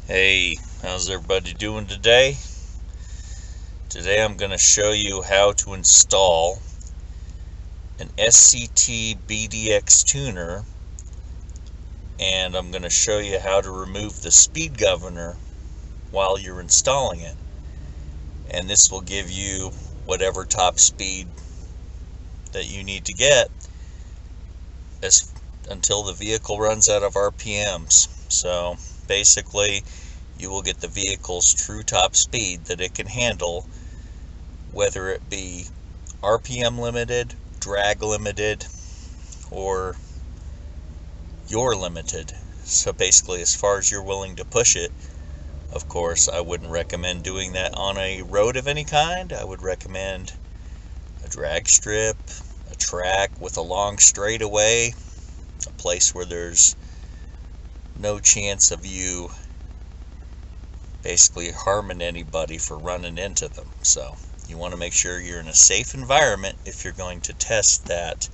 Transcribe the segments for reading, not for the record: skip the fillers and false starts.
Hey, how's everybody doing today? Today I'm going to show you how to install an SCT BDX tuner, and I'm going to show you how to remove the speed governor while you're installing it. And this will give you whatever top speed that you need to get until the vehicle runs out of RPMs. So basically, you will get the vehicle's true top speed that it can handle, whether it be RPM limited, drag limited, or you're limited. So basically, as far as you're willing to push it. Of course, I wouldn't recommend doing that on a road of any kind. I would recommend a drag strip, a track with a long straightaway, a place where there's no chance of you basically harming anybody for running into them. So you want to make sure you're in a safe environment if you're going to test that,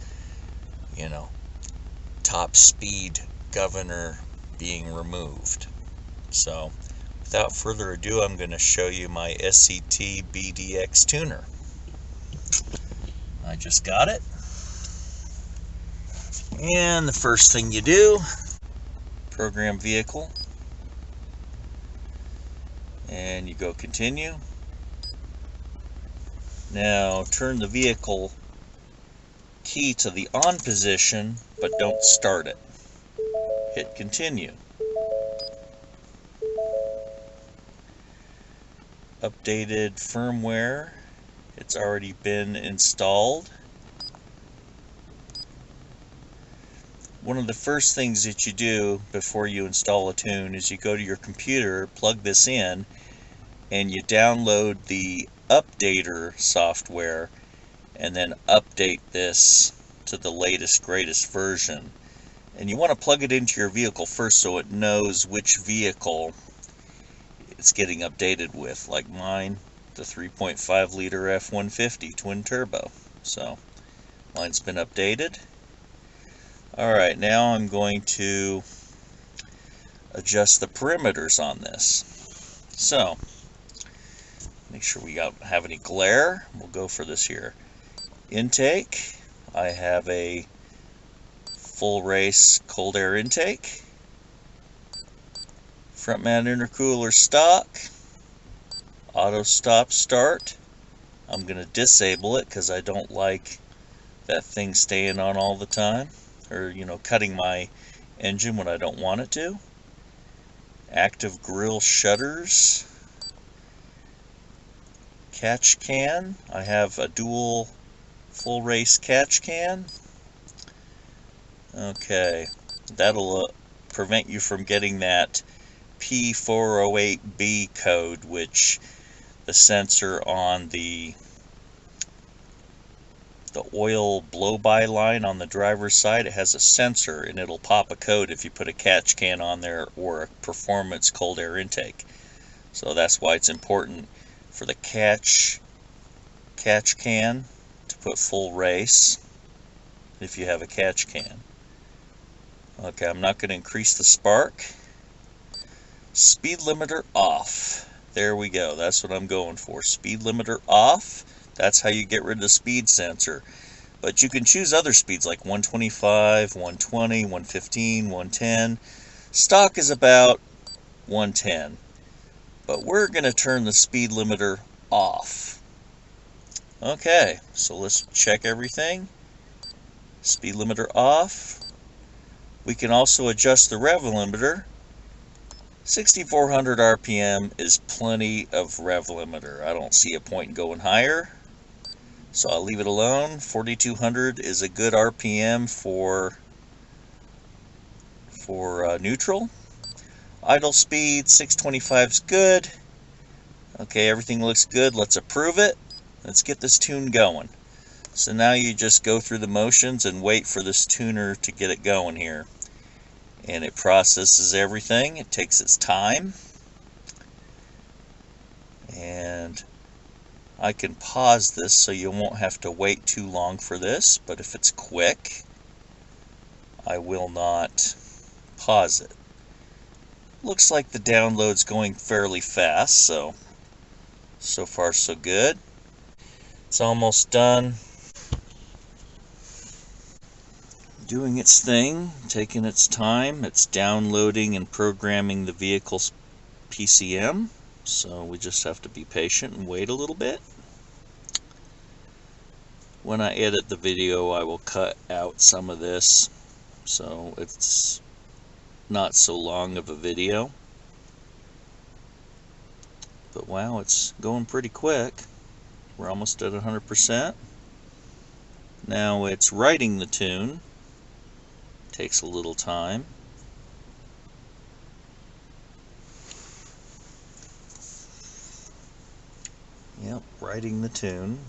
top speed governor being removed. So without further ado, I'm going to show you my SCT BDX tuner. I just got it. And the first thing you do, program vehicle, and you go continue. Now turn the vehicle key to the on position, but don't start it. Hit continue. Updated firmware, it's already been installed. One of the first things that you do before you install a tune is you go to your computer, plug this in, and you download the updater software and then update this to the latest, greatest version. And you want to plug it into your vehicle first so it knows which vehicle it's getting updated with. Like mine, the 3.5 liter F150 twin turbo. So mine's been updated. Alright, now I'm going to adjust the perimeters on this. So make sure we don't have any glare. We'll go for this here. Intake, I have a full race cold air intake. Front mount intercooler stock. Auto stop start. I'm going to disable it because I don't like that thing staying on all the time, or cutting my engine when I don't want it to. Active grille shutters. Catch can, I have a dual full race catch can. Okay, that'll prevent you from getting that P408B code, which the sensor on the oil blow-by line on the driver's side, it has a sensor and it'll pop a code if you put a catch can on there or a performance cold air intake. So that's why it's important for the catch can to put full race if you have a catch can. Okay, I'm not going to increase the spark. Speed limiter off. There we go. That's what I'm going for. Speed limiter off. That's how you get rid of the speed sensor. But you can choose other speeds like 125, 120, 115, 110. Stock is about 110. But we're going to turn the speed limiter off. Okay, so let's check everything. Speed limiter off. We can also adjust the rev limiter. 6,400 RPM is plenty of rev limiter. I don't see a point in going higher, so I'll leave it alone. 4,200 is a good RPM for neutral. Idle speed, 625 is good. Okay, everything looks good. Let's approve it. Let's get this tune going. So now you just go through the motions and wait for this tuner to get it going here. And it processes everything. It takes its time. And I can pause this so you won't have to wait too long for this. But if it's quick, I will not pause it. Looks like the download's going fairly fast, so far so good. It's almost done doing its thing, taking its time. It's downloading and programming the vehicle's PCM, so we just have to be patient and wait a little bit. When I edit the video, I will cut out some of this, so it's not so long of a video. But wow, it's going pretty quick. We're almost at 100%. Now it's writing the tune. Takes a little time. Yep, writing the tune.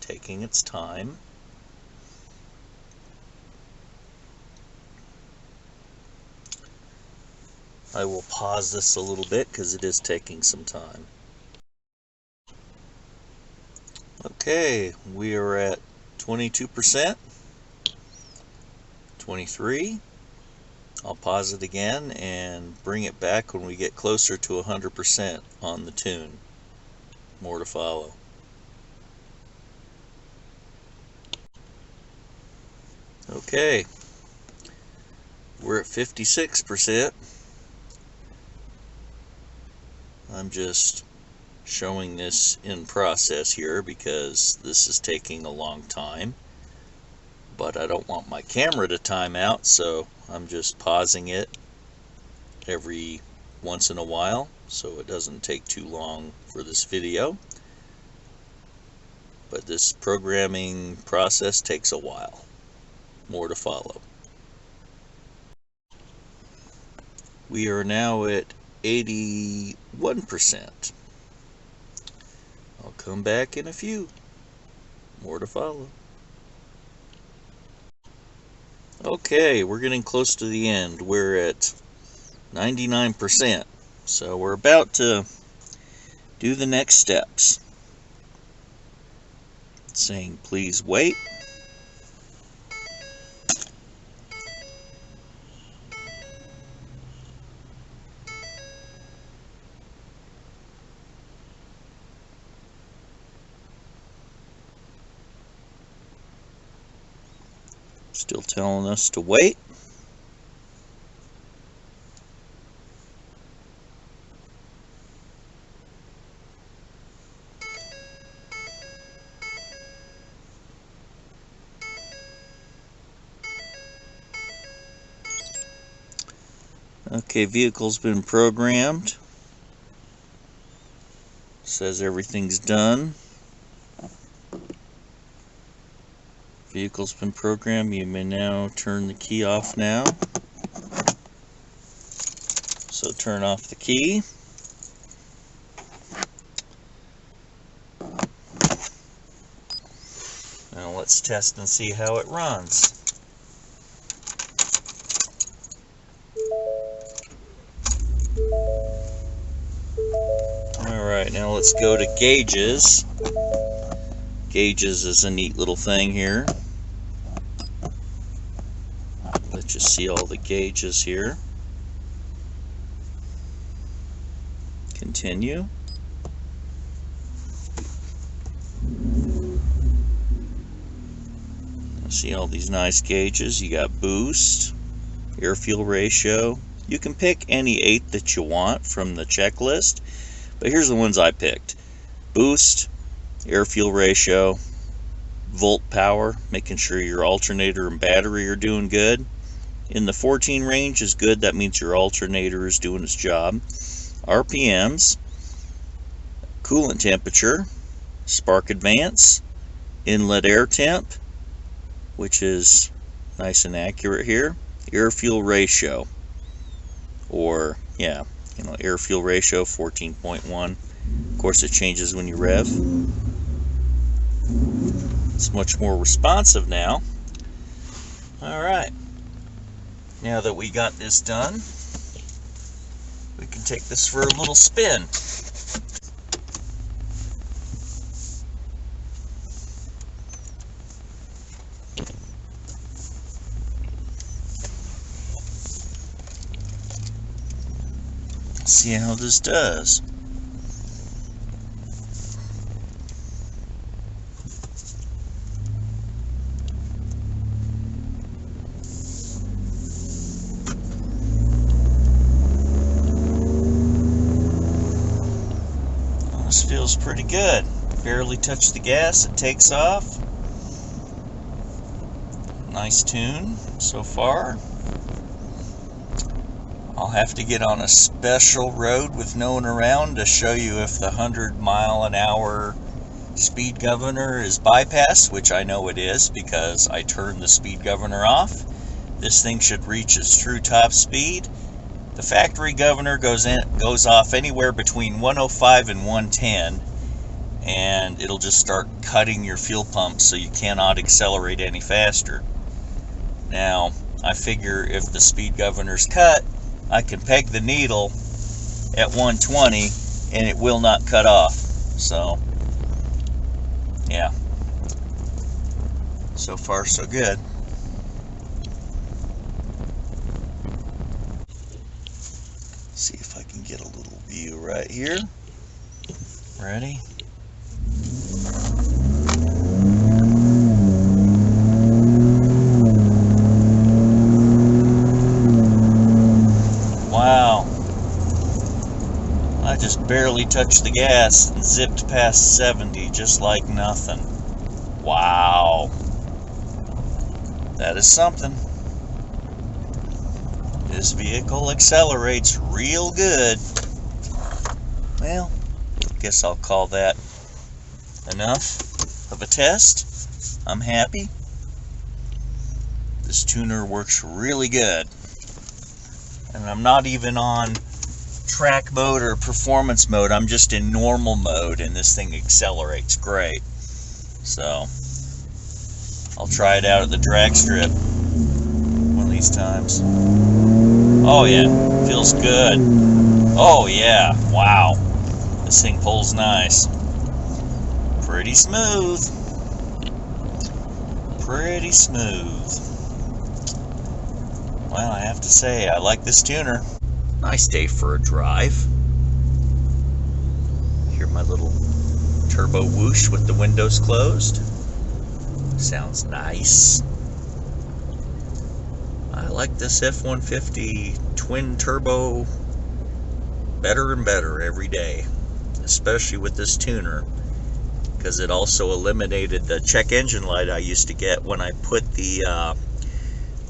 Taking its time. I will pause this a little bit because it is taking some time. Okay, we are at 22%, 23. I'll pause it again and bring it back when we get closer to 100% on the tune. More to follow. Okay, we're at 56%. I'm just showing this in process here because this is taking a long time, but I don't want my camera to time out, so I'm just pausing it every once in a while so it doesn't take too long for this video. But this programming process takes a while. More to follow. We are now at 81%. I'll come back in a few. More to follow. Okay, we're getting close to the end. We're at 99%. So we're about to do the next steps. It's saying please wait. Still telling us to wait. Okay, vehicle's been programmed. Says everything's done. Vehicle's been programmed. You may now turn the key off now. So turn off the key. Now let's test and see how it runs. Alright, now let's go to gauges. Gauges is a neat little thing here. Let you see all the gauges here. Continue. See all these nice gauges. You got boost, air fuel ratio. You can pick any 8 that you want from the checklist, but here's the ones I picked. Boost, air fuel ratio, volt power, making sure your alternator and battery are doing good. In the 14 range is good, that means your alternator is doing its job. RPMs, coolant temperature, spark advance, inlet air temp, which is nice and accurate here, air fuel ratio, or air fuel ratio 14.1. Of course it changes when you rev. It's much more responsive now. Alright, now that we got this done, we can take this for a little spin. see how this does. This feels pretty good. Barely touch the gas, it takes off. Nice tune so far. I'll have to get on a special road with no one around to show you if the 100-mile-an-hour speed governor is bypassed, which I know it is because I turned the speed governor off. This thing should reach its true top speed. The factory governor goes off anywhere between 105 and 110, and it'll just start cutting your fuel pump so you cannot accelerate any faster. Now, I figure if the speed governor's cut, I can peg the needle at 120 and it will not cut off. So, yeah. So far, so good. See if I can get a little view right here. Ready? Wow. I just barely touched the gas and zipped past 70 just like nothing. Wow. That is something. This vehicle accelerates real good. Well, I guess I'll call that enough of a test. I'm happy. This tuner works really good. And I'm not even on track mode or performance mode. I'm just in normal mode and this thing accelerates great. So, I'll try it out at the drag strip one of these times. Oh yeah, feels good. Oh yeah, wow. This thing pulls nice. Pretty smooth. Pretty smooth. Well, I have to say, I like this tuner. Nice day for a drive. Hear my little turbo whoosh with the windows closed. Sounds nice. I like this F150 twin turbo better and better every day, especially with this tuner, because it also eliminated the check engine light I used to get when I put the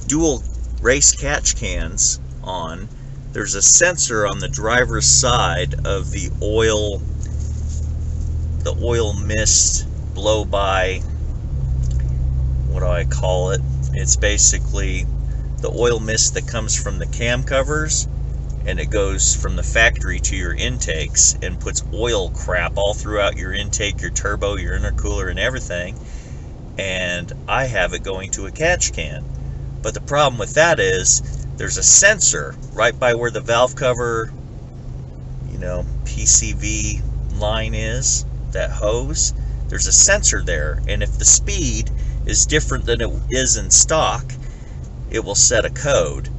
dual race catch cans on. There's a sensor on the driver's side of the oil mist blow by, what do I call it? It's basically the oil mist that comes from the cam covers, and it goes from the factory to your intakes and puts oil crap all throughout your intake, your turbo, your intercooler, and everything. And I have it going to a catch can. But the problem with that is there's a sensor right by where the valve cover, PCV line is, that hose. There's a sensor there, and if the speed is different than it is in stock, it will set a code,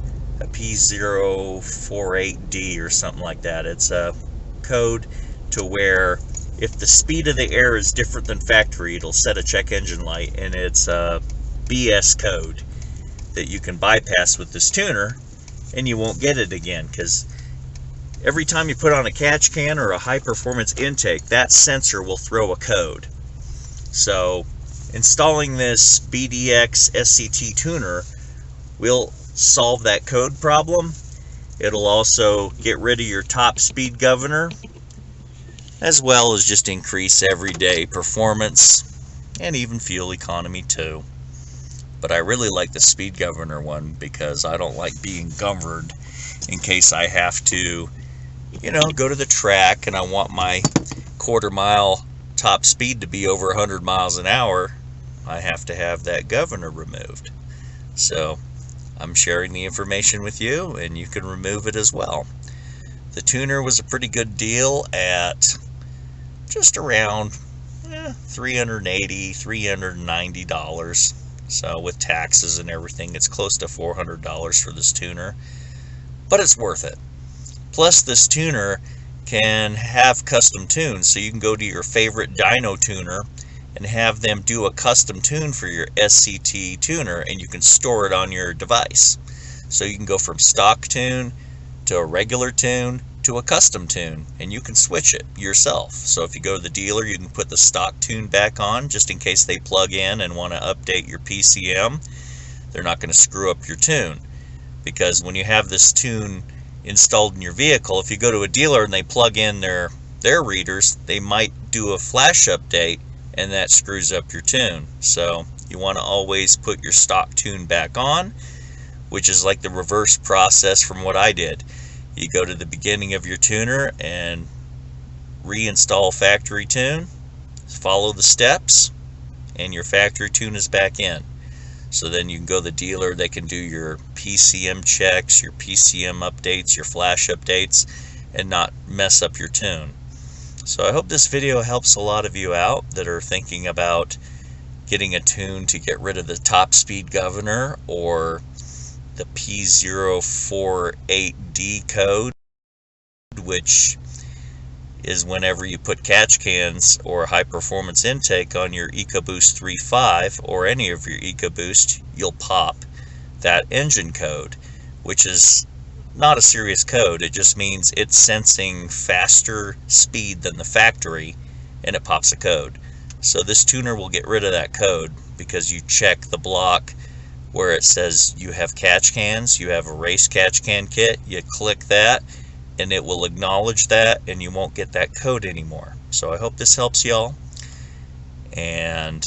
a P048D or something like that. It's a code to where if the speed of the air is different than factory, it'll set a check engine light, and it's a BS code that you can bypass with this tuner, and you won't get it again, because every time you put on a catch can or a high performance intake, that sensor will throw a code. So installing this BDX SCT tuner will solve that code problem. It'll also get rid of your top speed governor, as well as just increase everyday performance and even fuel economy too. But I really like the speed governor one because I don't like being governed in case I have to, go to the track and I want my quarter-mile top speed to be over 100 miles an hour. I have to have that governor removed. So I'm sharing the information with you, and you can remove it as well. The tuner was a pretty good deal at just around $380, $390. So with taxes and everything, it's close to $400 for this tuner. But it's worth it. Plus, this tuner can have custom tunes, so you can go to your favorite dyno tuner and have them do a custom tune for your SCT tuner, and you can store it on your device. So you can go from stock tune to a regular tune to a custom tune, and you can switch it yourself. So if you go to the dealer, you can put the stock tune back on just in case they plug in and want to update your PCM. They're not going to screw up your tune, because when you have this tune installed in your vehicle, if you go to a dealer and they plug in their readers, they might do a flash update and that screws up your tune. So you want to always put your stock tune back on, which is like the reverse process from what I did. You go to the beginning of your tuner and reinstall factory tune, follow the steps, and your factory tune is back in. So then you can go to the dealer, they can do your PCM checks, your PCM updates, your flash updates, and not mess up your tune. So I hope this video helps a lot of you out that are thinking about getting a tune to get rid of the top speed governor or the P048D code, which is whenever you put catch cans or high performance intake on your Ecoboost 3.5 or any of your Ecoboost, you'll pop that engine code, which is not a serious code. It just means it's sensing faster speed than the factory, and it pops a code. So this tuner will get rid of that code because you check the block where it says you have catch cans, you have a race catch can kit, you click that and it will acknowledge that, and you won't get that code anymore. So I hope this helps y'all, and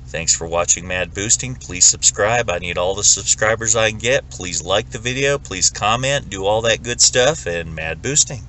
thanks for watching Mad Boosting. Please subscribe. I need all the subscribers I can get. Please like the video, please comment, do all that good stuff, and Mad Boosting.